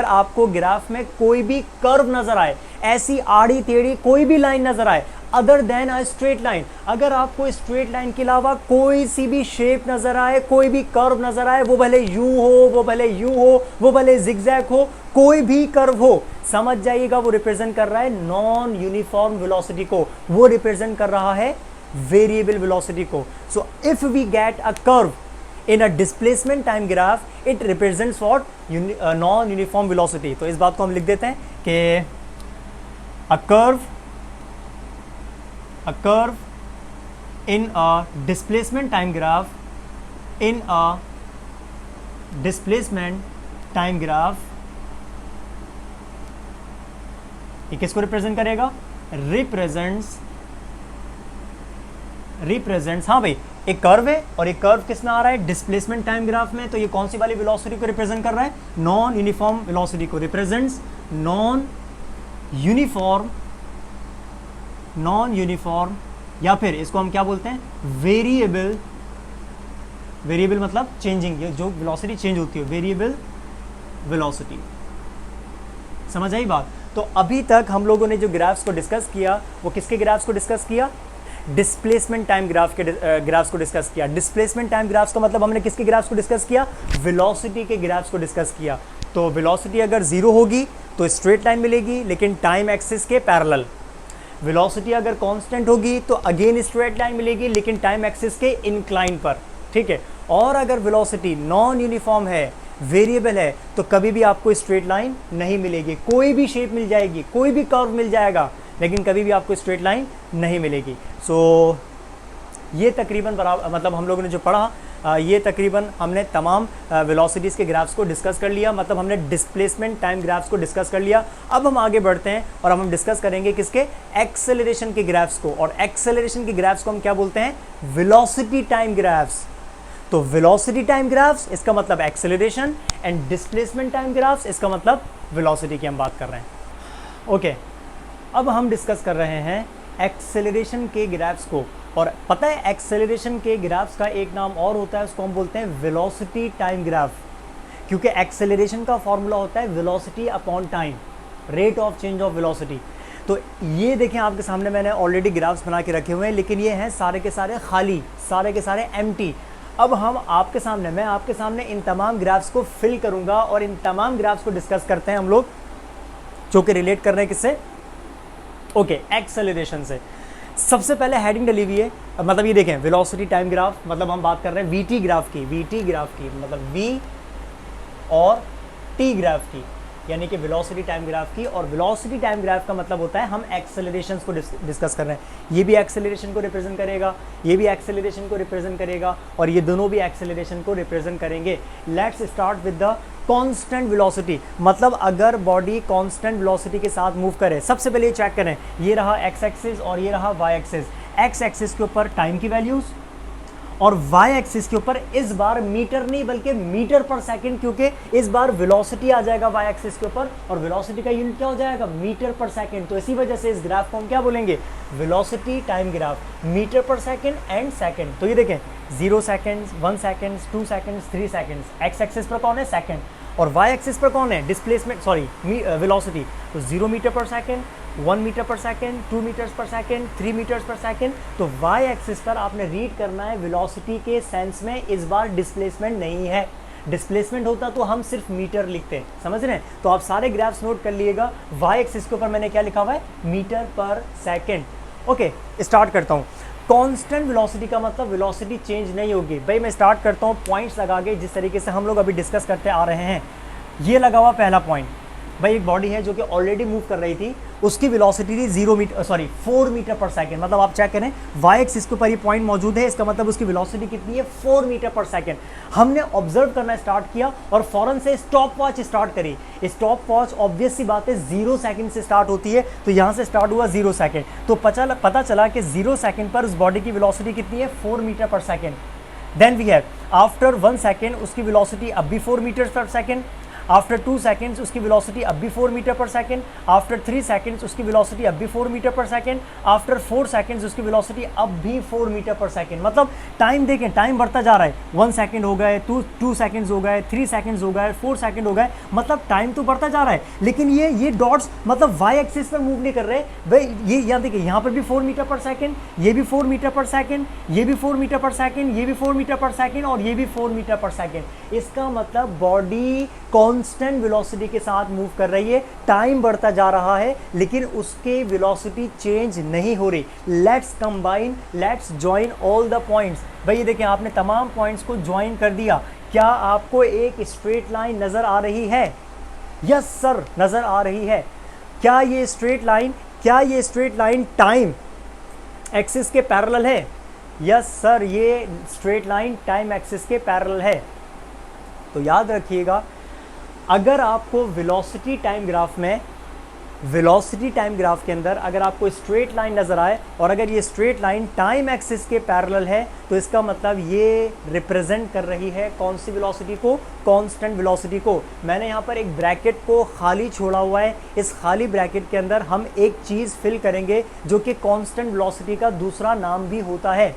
आपको ग्राफ में कोई भी कर्व नजर आए, ऐसी आड़ी टेढ़ी कोई भी लाइन नजर आए अदर देन अ स्ट्रेट लाइन, अगर आपको स्ट्रेट लाइन के अलावा कोई सी भी शेप नजर आए, कोई भी कर्व नजर आए, वो भले यूं हो, वो भले यूं हो, वो भले जिगजैग हो, कोई भी कर्व हो, समझ जाइएगा वो रिप्रेजेंट कर रहा है नॉन यूनिफॉर्म वेलोसिटी को, वो रिप्रेजेंट कर रहा है वेरिएबल वेलोसिटी को। So if we get a curve in a displacement time graph, it represents what non uniform velocity। तो इस बात को हम लिख देते हैं कि a curve in a displacement time graph, in a displacement time graph, ये किसको रिप्रेजेंट करेगा? रिप्रेजेंट्स, हाँ भाई, एक कर्व है और एक कर्व किस में आ रहा है? डिस्प्लेसमेंट टाइम ग्राफ में। तो ये कौन सी वाली वेलोसिटी को रिप्रेजेंट कर रहा है? नॉन यूनिफॉर्म वेलोसिटी को। रिप्रेजेंट्स नॉन यूनिफॉर्म, या फिर इसको हम क्या बोलते हैं? वेरिएबल मतलब चेंजिंग, ये जो वेलोसिटी चेंज होती है, वेरिएबल वेलोसिटी। समझ आई बात? तो अभी तक हम लोगों ने जो ग्राफ्स को डिस्कस किया, वो किसके ग्राफ्स को डिस्कस किया? डिस्प्लेसमेंट टाइम ग्राफ के ग्राफ्स को डिस्कस किया। डिस्प्लेसमेंट टाइम ग्राफ्स का मतलब हमने किसके ग्राफ्स को डिस्कस किया? वेलोसिटी के ग्राफ्स को डिस्कस किया। तो वेलोसिटी अगर 0 होगी तो स्ट्रेट लाइन मिलेगी, लेकिन टाइम एक्सिस के पैरेलल। वेलोसिटी अगर कांस्टेंट होगी तो अगेन स्ट्रेट लाइन मिलेगी, लेकिन टाइम एक्सिस के इंक्लाइन पर। ठीक है। और अगर वेलोसिटी नॉन यूनिफॉर्म है, वेरिएबल है, तो कभी भी आपको स्ट्रेट लाइन नहीं मिलेगी। कोई भी शेप मिल जाएगी, कोई भी कर्व मिल जाएगा, लेकिन कभी भी आपको स्ट्रेट लाइन नहीं मिलेगी। सो ये तकरीबन बराबर, मतलब हम लोगों ने जो पढ़ा ये तकरीबन हमने तमाम वेलोसिटीज़ के ग्राफ्स को डिस्कस कर लिया, मतलब हमने डिस्प्लेसमेंट टाइम ग्राफ्स को डिस्कस कर लिया। अब हम आगे बढ़ते हैं और हम डिस्कस करेंगे किसके, एक्सेलरेशन के ग्राफ्स को। और एक्सेलरेशन के ग्राफ्स को हम क्या बोलते हैं, वेलोसिटी टाइम ग्राफ्स। तो वेलोसिटी टाइम ग्राफ्स इसका मतलब acceleration, and displacement time graphs इसका मतलब वेलोसिटी की हम बात कर रहे हैं। ओके, अब हम डिस्कस कर रहे हैं एक्सेलरेशन के ग्राफ्स को। और पता है एक्सेलरेशन के ग्राफ्स का एक नाम और होता है, उसको हम बोलते हैं वेलोसिटी टाइम ग्राफ, क्योंकि एक्सेलरेशन का फॉर्मूला होता है velocity upon time, rate of change of velocity. तो ये देखें आपके सामने मैंने ऑलरेडी ग्राफ्स बना के रखे हुए हैं, लेकिन ये हैं सारे के सारे खाली, सारे के सारे एम्प्टी। अब मैं आपके सामने इन तमाम ग्राफ्स को फिल करूंगा और इन तमाम ग्राफ्स को डिस्कस करते हैं हम लोग, जो कि रिलेट कर रहे हैं किससे, ओके, एक्सेलरेशन से। सबसे पहले हेडिंग डली हुई है, मतलब ये देखें वेलोसिटी टाइम ग्राफ, मतलब हम बात कर रहे हैं वीटी ग्राफ की, मतलब वी और टी ग्राफ की, यानी कि वेलोसिटी टाइम ग्राफ की। और वेलोसिटी टाइम ग्राफ का मतलब होता है हम एक्सेलरेशंस को डिस्कस कर रहे हैं। ये भी एक्सेलरेशन को रिप्रेजेंट करेगा, ये भी एक्सेलरेशन को रिप्रेजेंट करेगा, और ये दोनों भी एक्सेलरेशन को रिप्रेजेंट करेंगे। Let's start with the constant velocity, मतलब अगर बॉडी कांस्टेंट वेलोसिटी के साथ मूव करे। सबसे पहले ये चेक करें, ये रहा एक्स एक्सिस और ये रहा वाई एक्सिस। एक्स एक्सिस के ऊपर टाइम की वैल्यूज और वाई एक्सिस के ऊपर इस बार मीटर नहीं बल्कि मीटर पर सेकंड, क्योंकि इस बार वेलोसिटी आ जाएगा वाई एक्सिस के ऊपर और वेलोसिटी का यूनिट क्या हो जाएगा, मीटर पर सेकंड। तो इसी वजह से इस ग्राफ को हम क्या बोलेंगे, velocity time graph, metre per second and second. तो ये देखें 0 seconds, 1 seconds, 2 seconds, 3 seconds. X axis पर कौन है, सेकंड, और वाई एक्सिस पर कौन है, डिस्प्लेसमेंट, सॉरी वेलोसिटी। तो 0 metre per second, 1 metre per second, 2 metres पर सेकंड, 3 मीटर्स पर सेकंड। तो वाई एक्सिस पर आपने रीड करना है वेलोसिटी के सेंस में, इस बार डिस्प्लेसमेंट नहीं है। डिस्प्लेसमेंट होता तो हम सिर्फ मीटर लिखते, समझ रहे हैं। तो आप सारे ग्राफ्स नोट कर लिएगा, वाई एक्सिस के ऊपर मैंने क्या लिखा हुआ है, metre per second. Okay, start करता हूँ। कांस्टेंट वेलोसिटी का मतलब वेलोसिटी चेंज नहीं होगी। भाई मैं स्टार्ट करता हूँ पॉइंट्स लगा के, जिस तरीके से हम लोग अभी डिस्कस करते आ रहे हैं। ये लगा हुआ पहला पॉइंट, भाई एक बॉडी है जो कि ऑलरेडी मूव कर रही थी, उसकी वेलोसिटी थी 4 मीटर पर सेकंड। मतलब आप चेक करें वाई एक्सिस के ऊपर ये पॉइंट मौजूद है, इसका मतलब उसकी वेलोसिटी कितनी है, 4 मीटर पर सेकंड। हमने ऑब्जर्व करना स्टार्ट किया और फौरन से स्टॉप वॉच स्टार्ट करी। स्टॉप वॉच ऑब्वियस सी बात है 0 सेकंड से स्टार्ट होती है, तो यहाँ से स्टार्ट हुआ 0 सेकंड। तो पता चला कि 0 सेकंड पर उस बॉडी की वेलोसिटी कितनी है, 4 metre per second. Then we have after 1 second उसकी वेलोसिटी अब भी 4 metre per second. After 2 seconds उसकी वेलोसिटी अब भी 4 metre per second. After 3 seconds उसकी वेलोसिटी अब भी 4 metre per second. After 4 seconds उसकी वेलोसिटी अब भी 4 मीटर पर सेकंड। मतलब टाइम देखें, टाइम बढ़ता जा रहा है। 1 सेकंड हो गए, 2 सेकंड्स हो गए, 3 सेकंड्स हो गए, 4 सेकंड हो गए, मतलब टाइम तो बढ़ता जा रहा है। लेकिन ये डॉट्स मतलब वाई एक्सिस पर मूव नहीं कर रहे भाई। ये यहाँ देखिए, यहाँ पर भी 4 मीटर पर सेकंड, ये भी 4 मीटर पर सेकंड, ये भी 4 मीटर पर सेकंड, ये भी 4 मीटर पर सेकंड और ये भी 4 मीटर पर सेकंड। इसका मतलब बॉडी कांस्टेंट वेलोसिटी के साथ मूव कर रही है। टाइम बढ़ता जा रहा है लेकिन उसके वेलोसिटी चेंज नहीं हो रही। Let's combine, let's join all the points. भाई ये देखिए, आपने तमाम पॉइंट्स को ज्वाइन कर दिया। क्या आपको एक स्ट्रेट लाइन नजर आ रही है? यस सर, नजर आ रही है। क्या ये स्ट्रेट लाइन टाइम एक्सिस के पैरेलल है? यस सर, ये स्ट्रेट लाइन टाइम एक्सिस के पैरेलल है। तो याद रखिएगा, अगर आपको वेलोसिटी टाइम ग्राफ के अंदर अगर आपको स्ट्रेट लाइन नज़र आए और अगर ये स्ट्रेट लाइन टाइम एक्सिस के पैरेलल है, तो इसका मतलब ये रिप्रेजेंट कर रही है कौन सी वेलोसिटी को, कांस्टेंट वेलोसिटी को। मैंने यहाँ पर एक ब्रैकेट को खाली छोड़ा हुआ है। इस खाली ब्रैकेट के अंदर हम एक चीज़ फिल करेंगे जो कि कांस्टेंट वेलोसिटी का दूसरा नाम भी होता है।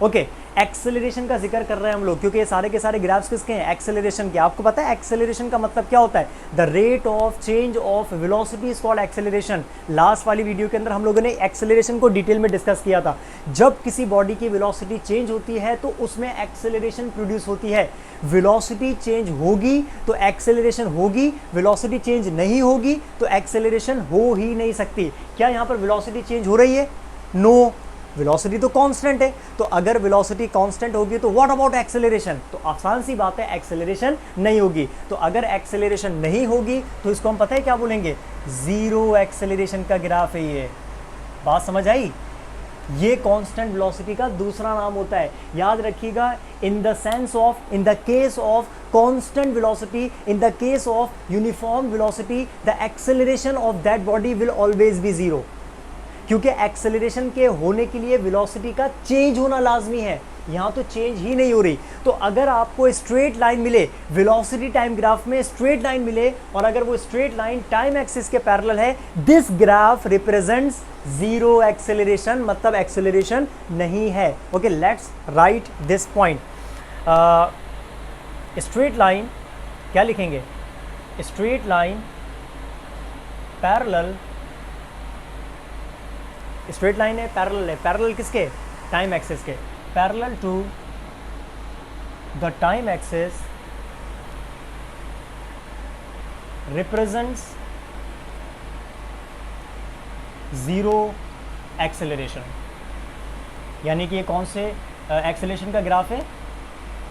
ओके, एक्सेलरेशन का जिक्र कर रहे हैं हम लोग, क्योंकि ये सारे के सारे ग्राफ्स किसके हैं, एक्सेलरेशन के। आपको पता है एक्सेलरेशन का मतलब क्या होता है? The rate of change of velocity is called acceleration. Last वाली वीडियो के अंदर हम लोगों ने एक्सेलरेशन को डिटेल में डिस्कस किया था। जब किसी बॉडी की वेलोसिटी चेंज होती है तो उसमें एक्सेलरेशन प्रोड्यूस होती है। वेलोसिटी चेंज होगी तो एक्सेलरेशन होगी, वेलोसिटी चेंज नहीं होगी तो एक्सेलरेशन हो ही नहीं सकती। क्या यहाँ पर वेलोसिटी चेंज हो रही है? नो, वेलोसिटी तो कांस्टेंट है। तो अगर वेलोसिटी कांस्टेंट होगी तो व्हाट अबाउट एक्सेलरेशन? तो आसान सी बात है, एक्सेलरेशन नहीं होगी। तो अगर एक्सेलरेशन नहीं होगी तो इसको हम पता है क्या बोलेंगे, जीरो एक्सेलरेशन का ग्राफ है ये। बात समझ आई? ये कांस्टेंट वेलोसिटी का दूसरा नाम होता है, याद रखिएगा। In the sense of, in the case of constant velocity, in the case of uniform velocity, the acceleration of that body will always be zero, क्योंकि एक्सेलरेशन के होने के लिए वेलोसिटी का चेंज होना लाजमी है, यहाँ तो चेंज ही नहीं हो रही। तो अगर आपको स्ट्रेट लाइन मिले, वेलोसिटी टाइम ग्राफ में स्ट्रेट लाइन मिले, और अगर वो स्ट्रेट लाइन टाइम एक्सिस के पैरेलल है, this graph represents zero acceleration, मतलब एक्सेलरेशन नहीं है। Okay, let's write this point. Straight line क्या लिखेंगे? Straight line parallel, straight line है, पैरेलल किसके? टाइम एक्सिस के, parallel to the time axis represents zero acceleration. यानी कि ये कौन से एक्सेलरेशन का ग्राफ है?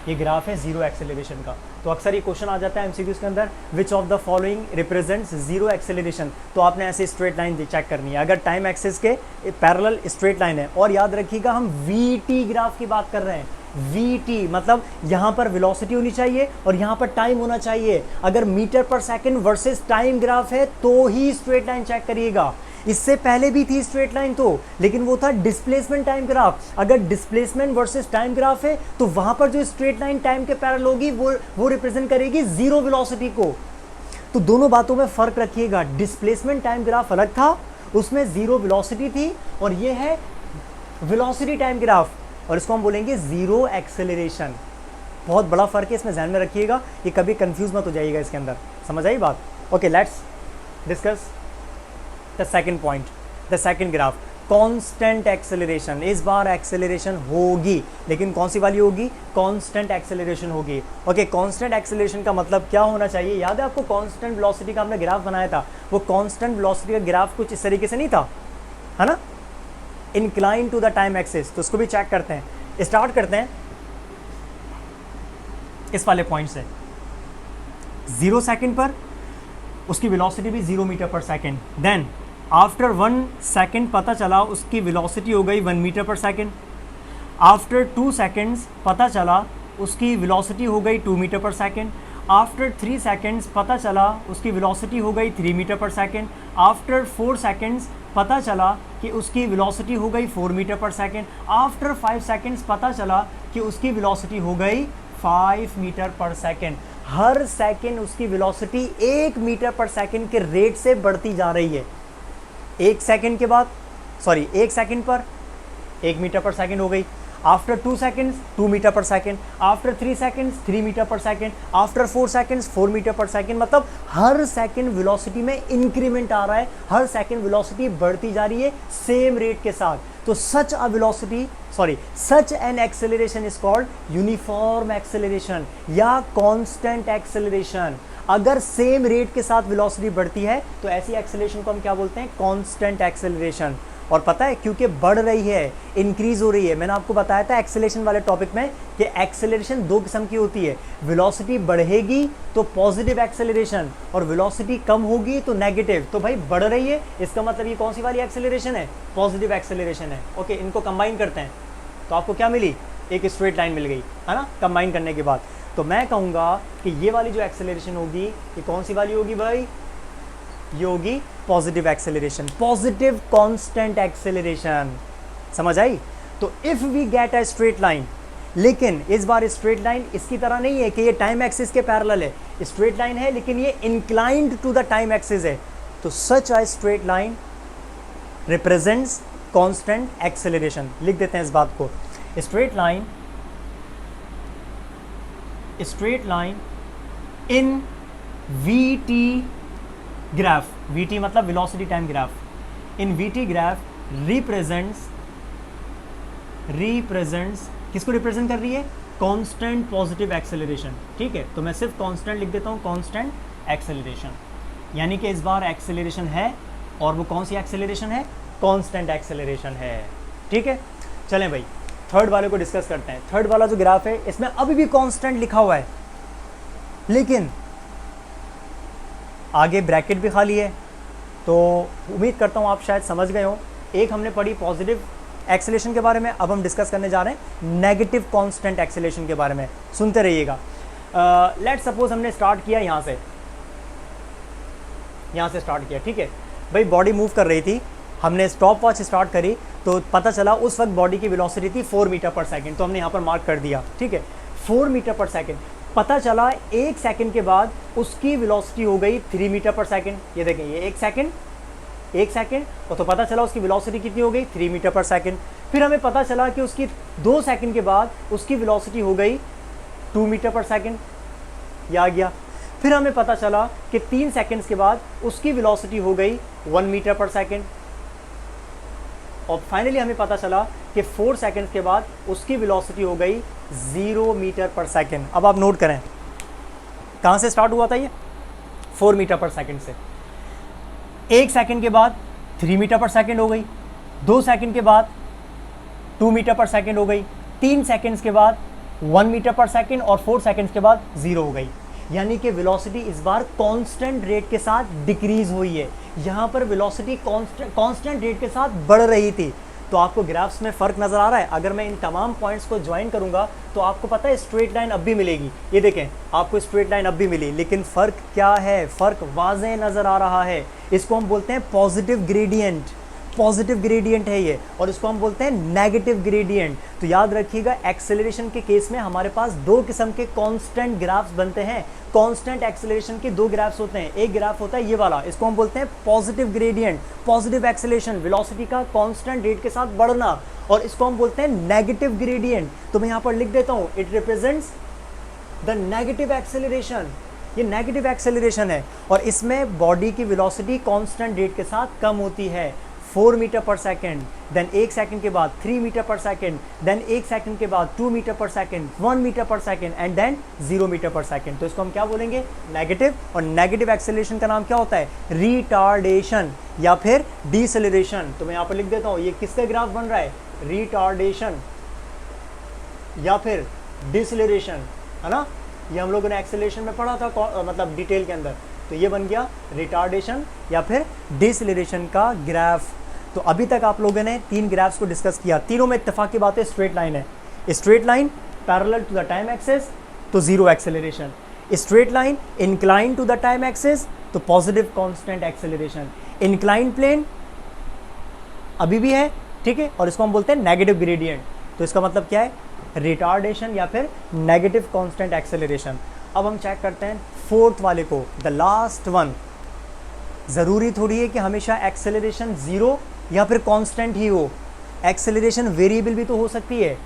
ये ग्राफ है जीरो एक्सेलरेशन का। तो अक्सर ये क्वेश्चन आ जाता है एमसीक्यूज के अंदर, which of the following represents zero acceleration. तो आपने ऐसे स्ट्रेट लाइन चेक करनी है, अगर टाइम एक्सिस के पैरेलल स्ट्रेट लाइन है। और याद रखिएगा हम वीटी ग्राफ की बात कर रहे हैं। वीटी मतलब यहाँ पर वेलोसिटी होनी चाहिए और यहाँ पर टाइम होना चाहिए। अगर metre per second versus time graph है तो ही स्ट्रेट लाइन चेक करिएगा। इससे पहले भी थी स्ट्रेट लाइन तो, लेकिन वो था डिस्प्लेसमेंट टाइम ग्राफ। अगर डिस्प्लेसमेंट वर्सेस टाइम ग्राफ है तो वहां पर जो स्ट्रेट लाइन टाइम के पैरेलल होगी वो रिप्रेजेंट करेगी जीरो वेलोसिटी को। तो दोनों बातों में फर्क रखिएगा। डिस्प्लेसमेंट टाइम ग्राफ अलग था, उसमें जीरो वेलोसिटी थी, और ये है वेलोसिटी टाइम ग्राफ, और इसको हम बोलेंगे जीरो एक्सेलरेशन। बहुत बड़ा फर्क है, इसमें ध्यान में रखिएगा, ये कभी कंफ्यूज मत हो जाइएगा इसके अंदर। समझ आई बात? Okay, let's discuss the second point, the second graph, constant acceleration. इस बार एक्सेलरेशन होगी, लेकिन कौन सी वाली होगी? कांस्टेंट एक्सेलरेशन होगी। ओके, कांस्टेंट एक्सेलरेशन का मतलब क्या होना चाहिए? याद है आपको कांस्टेंट वेलोसिटी का हमने ग्राफ बनाया था, वो कांस्टेंट वेलोसिटी का ग्राफ कुछ इस तरीके से नहीं था, है ना? Incline to the time axis. तो उसको भी चेक करते हैं। स्टार्ट करते हैं इस वाले पॉइंट से। 0 सेकंड पर उसकी वेलोसिटी भी 0 metre per second. Then after 1 second पता चला उसकी वेलोसिटी हो गई 1 metre per second. After 2 seconds पता चला उसकी वेलोसिटी हो गई 2 metre per second. After 3 seconds पता चला उसकी वेलोसिटी हो गई 3 metre per second. After 4 seconds पता चला कि उसकी वेलोसिटी हो गई 4 metre per second. After 5 seconds पता चला कि उसकी वेलोसिटी हो गई 5 मीटर पर सेकंड। हर सेकंड उसकी वेलोसिटी 1 मीटर पर सेकंड के रेट से बढ़ती जा रही है। 1 सेकंड के बाद, सॉरी 1 सेकंड पर 1 मीटर पर सेकंड हो गई। After 2 seconds 2 metre per second. After 3 seconds 3 metre per second. After 4 seconds 4 metre per second. मतलब हर सेकंड वेलोसिटी में इंक्रीमेंट आ रहा है, हर सेकंड वेलोसिटी बढ़ती जा रही है सेम रेट के साथ। तो such an acceleration is called uniform acceleration या कांस्टेंट एक्सेलरेशन। अगर सेम रेट के साथ वेलोसिटी बढ़ती है तो ऐसी एक्सेलरेशन को हम क्या बोलते हैं? Constant acceleration. और पता है क्योंकि बढ़ रही है, इंक्रीज हो रही है। मैंने आपको बताया था एक्सेलरेशन वाले टॉपिक में कि एक्सेलरेशन 2 किस्म की होती है। वेलोसिटी बढ़ेगी तो पॉजिटिव एक्सेलरेशन, और वेलोसिटी कम होगी तो नेगेटिव। तो भाई बढ़ रही है, इसका मतलब ये कौन सी वाली एक्सेलरेशन है? पॉजिटिव एक्सेलरेशन है। ओके, इनको कंबाइन करते हैं तो आपको क्या मिली? एक स्ट्रेट लाइन मिल गई, है ना? कंबाइन करने के बाद तो मैं कहूँगा कि ये वाली जो एक्सेलरेशन होगी ये कौन सी वाली होगी भाई? ये होगी positive acceleration, positive constant acceleration. समझ आई? तो if we get a straight line, लेकिन इस बार स्ट्रेट लाइन इसकी तरह नहीं है कि ये टाइम एक्सिस के पैरेलल है। स्ट्रेट लाइन है लेकिन ये inclined to the time axis है। तो such a straight line represents constant acceleration. लिख देते हैं इस बात को। Straight line in VT graph, VT मतलब velocity time graph, in VT graph represents किसको रिप्रेजेंट कर रही है? Constant positive acceleration. ठीक है, तो मैं सिर्फ कांस्टेंट लिख देता हूँ, कांस्टेंट एक्सेलरेशन। यानी कि इस बार एक्सेलरेशन है, और वो कौन सी एक्सेलरेशन है? कांस्टेंट एक्सेलरेशन है। ठीक है, चलें भाई थर्ड वाले को डिस्कस करते हैं। थर्ड वाला जो ग्राफ है इसमें अभी भी कांस्टेंट लिखा हुआ है, लेकिन आगे ब्रैकेट भी खाली है। तो उम्मीद करता हूँ आप शायद समझ गए हो। एक हमने पढ़ी पॉजिटिव एक्सेलरेशन के बारे में। अब हम डिस्कस करने जा रहे हैं नेगेटिव कांस्टेंट एक्सेलरेशन के बारे में, सुनते रहिएगा। लेट सपोज हमने स्टार्ट किया यहाँ से स्टार्ट किया, ठीक है भाई, बॉडी मूव कर रही थी, हमने स्टॉप वॉच स्टार्ट करी तो पता चला उस वक्त बॉडी की वेलोसिटी थी 4 मीटर पर सेकंड, तो हमने यहाँ पर मार्क कर दिया, ठीक है 4 मीटर पर सेकंड। पता चला 1 सेकंड के बाद उसकी वेलोसिटी हो गई 3 मीटर पर सेकंड। ये देखें, ये 1 सेकंड और तो पता चला उसकी वेलोसिटी कितनी हो गई 3 मीटर पर सेकंड। फिर हमें पता चला कि उसकी 2 सेकंड के बाद उसकी वेलोसिटी हो गई 2 मीटर पर सेकंड, ये आ गया। फिर हमें पता चला कि 3 सेकंड्स के बाद उसकी वेलोसिटी हो गई 1 मीटर पर सेकंड, और फाइनली हमें पता चला कि 4 सेकंड्स के बाद उसकी वेलोसिटी हो गई 0 मीटर पर सेकंड। अब आप नोट करें कहाँ से स्टार्ट हुआ था ये, 4 मीटर पर सेकंड से। 1 सेकंड के बाद 3 मीटर पर सेकंड हो गई, 2 सेकंड के बाद 2 मीटर पर सेकंड हो गई, 3 सेकंड्स के बाद 1 मीटर पर सेकंड और 4 सेकंड्स के बाद 0 हो गई। यानी कि वेलोसिटी इस बार कांस्टेंट रेट के साथ डिक्रीज हुई है, यहाँ पर वेलोसिटी कांस्टेंट रेट के साथ बढ़ रही थी। तो आपको ग्राफ्स में फ़र्क नज़र आ रहा है। अगर मैं इन तमाम पॉइंट्स को ज्वाइन करूँगा तो आपको पता है स्ट्रेट लाइन अब भी मिलेगी। ये देखें, आपको स्ट्रेट लाइन अब भी मिली, लेकिन फ़र्क क्या है, फ़र्क वाज़ेह नज़र आ रहा है। इसको हम बोलते हैं पॉजिटिव ग्रेडियंट, पॉजिटिव ग्रेडियंट है ये, और इसको हम बोलते हैं नेगेटिव ग्रेडियंट। तो याद रखिएगा, एक्सेलरेशन के केस में हमारे पास 2 किस्म के कांस्टेंट ग्राफ्स बनते हैं। कांस्टेंट एक्सेलरेशन के 2 ग्राफ्स होते हैं। एक ग्राफ होता है ये वाला, इसको हम बोलते हैं positive gradient, positive acceleration, velocity का कांस्टेंट रेट के साथ बढ़ना, और इसको हम बोलते हैं नेगेटिव ग्रेडियंट। तो मैं यहाँ पर लिख देता हूँ, it represents the negative acceleration. ये नेगेटिव एक्सेलरेशन है, और इसमें बॉडी की वेलोसिटी कांस्टेंट रेट के साथ कम होती है। 4 metre per second, then 1 second के बाद 3 metre per second, then 1 second के बाद 2 metre per second, 1 metre per second and then 0 metre per second. तो इसको हम क्या बोलेंगे, नेगेटिव। और नेगेटिव एक्सेलरेशन का नाम क्या होता है, रिटार्डेशन या फिर डिसेलरेशन। तो मैं यहाँ पर लिख देता हूँ, ये किसका ग्राफ बन रहा है, रिटार्डेशन या फिर डिसेलरेशन, है ना। ये हम लोगों ने एक्सेलरेशन में पढ़ा था, मतलब डिटेल के अंदर। तो ये बन गया रिटार्डेशन या फिर डिसेलरेशन का ग्राफ। तो अभी तक आप लोगों ने 3 ग्राफ्स को डिस्कस किया, तीनों में इत्तेफाक की बात है, स्ट्रेट लाइन है। Straight line parallel to the time axis तो 0 acceleration, straight line incline to the time axis तो positive constant acceleration, incline plane अभी भी है, ठीक है, और इसको हम बोलते हैं नेगेटिव ग्रेडियंट। तो इसका मतलब क्या है, रिटार्डेशन या फिर नेगेटिव कांस्टेंट एक्सेलरेशन। अब हम चेक करते हैं 4th वाले को, द लास्ट वन। ज़रूरी थोड़ी है कि हमेशा एक्सेलरेशन 0 या फिर कांस्टेंट ही हो, एक्सेलरेशन वेरिएबल भी तो हो सकती है।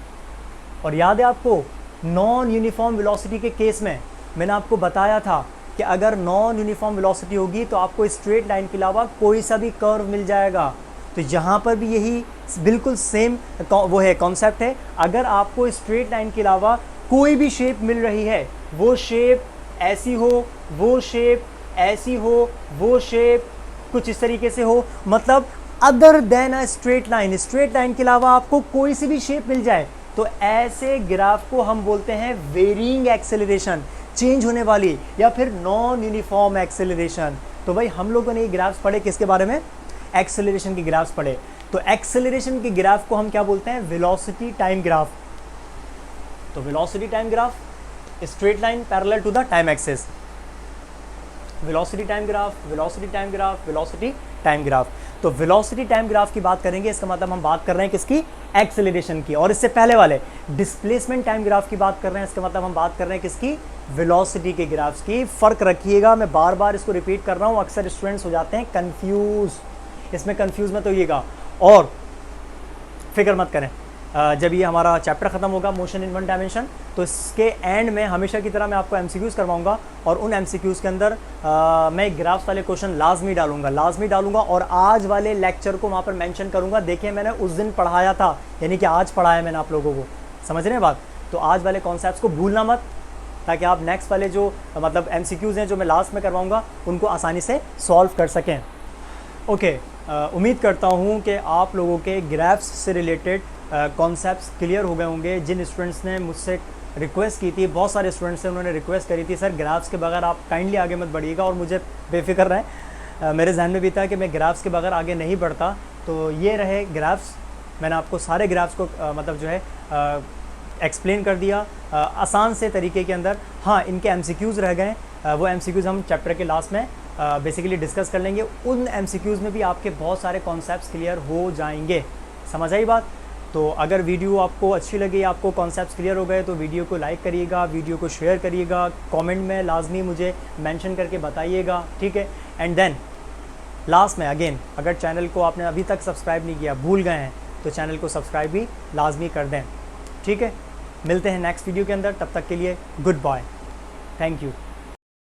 और याद है आपको, नॉन यूनिफॉर्म वेलोसिटी के केस में मैंने आपको बताया था कि अगर नॉन यूनिफॉर्म वेलोसिटी होगी तो आपको स्ट्रेट लाइन के अलावा कोई सा भी कर्व मिल जाएगा। तो यहाँ पर भी यही बिल्कुल सेम वो है, कॉन्सेप्ट है। अगर आपको स्ट्रेट लाइन के अलावा कोई भी शेप मिल रही है, वो शेप ऐसी हो, वो शेप ऐसी हो, वो शेप कुछ इस तरीके से हो, मतलब अदर देन अ स्ट्रेट लाइन, स्ट्रेट लाइन के अलावा आपको कोई सी भी शेप मिल जाए, तो ऐसे ग्राफ को हम बोलते हैं वेरिंग एक्सेलरेशन, चेंज होने वाली, या फिर नॉन यूनिफॉर्म एक्सेलरेशन। तो भाई हम लोगों ने ये ग्राफ्स पढ़े किसके बारे में, एक्सेलरेशन के ग्राफ्स पढ़े। तो एक्सेलरेशन के ग्राफ को हम क्या बोलते हैं, वेलोसिटी टाइम ग्राफ। तो velocity time graph, straight line parallel to the time axis, velocity time graph, velocity time graph, velocity time graph. तो वेलोसिटी टाइम ग्राफ की बात करेंगे, इसका मतलब हम बात कर रहे हैं किसकी, एक्सेलरेशन की। और इससे पहले वाले डिस्प्लेसमेंट टाइम ग्राफ की बात कर रहे हैं, इसका मतलब हम बात कर रहे हैं किसकी, वेलोसिटी के ग्राफ्स की। फ़र्क रखिएगा, मैं बार बार इसको रिपीट कर रहा हूँ, अक्सर स्टूडेंट्स हो जाते हैं कन्फ्यूज़, इसमें कन्फ्यूज़ मत होइएगा। और फिक्र मत करें, जब ये हमारा चैप्टर ख़त्म होगा मोशन इन 1 डायमेंशन, तो इसके एंड में हमेशा की तरह मैं आपको MCQs करवाऊंगा, और उन MCQs के अंदर मैं ग्राफ्स वाले क्वेश्चन लाजमी डालूंगा, और आज वाले लेक्चर को वहाँ पर मेंशन करूँगा। देखिए, मैंने उस दिन पढ़ाया था, यानी कि आज पढ़ाया मैंने आप लोगों को, समझ रहे हैं बात। तो आज वाले कॉन्सेप्ट्स को भूलना मत, ताकि आप नेक्स्ट वाले जो मतलब MCQs हैं जो मैं लास्ट में करवाऊँगा, उनको आसानी से सॉल्व कर सकें। ओके, उम्मीद करता हूँ कि आप लोगों के ग्राफ्स से रिलेटेड कॉन्सेप्ट्स क्लियर हो गए होंगे। जिन स्टूडेंट्स ने मुझसे रिक्वेस्ट की थी, बहुत सारे स्टूडेंट्स से उन्होंने रिक्वेस्ट करी थी, सर ग्राफ्स के बगैर आप काइंडली आगे मत बढ़िएगा, और मुझे बेफिक्र रहें, मेरे जहन में भी था कि मैं ग्राफ्स के बगैर आगे नहीं बढ़ता। तो ये रहे ग्राफ्स, मैंने आपको सारे ग्राफ्स को मतलब जो है एक्सप्लेन कर दिया आसान से तरीके के अंदर। हाँ, इनके MCQs रह गए, वो MCQs हम चैप्टर के लास्ट में बेसिकली डिस्कस कर लेंगे। उन MCQs में भी आपके बहुत सारे कॉन्सेप्ट्स क्लियर हो जाएंगे। समझ आई बात? तो अगर वीडियो आपको अच्छी लगी, आपको कॉन्सेप्ट्स क्लियर हो गए, तो वीडियो को लाइक करिएगा, वीडियो को शेयर करिएगा, कमेंट में लाजमी मुझे मेंशन करके बताइएगा, ठीक है। एंड देन लास्ट में अगेन, अगर चैनल को आपने अभी तक सब्सक्राइब नहीं किया, भूल गए हैं, तो चैनल को सब्सक्राइब भी लाजमी कर दें, ठीक है। मिलते हैं नेक्स्ट वीडियो के अंदर, तब तक के लिए गुड बाय, थैंक यू।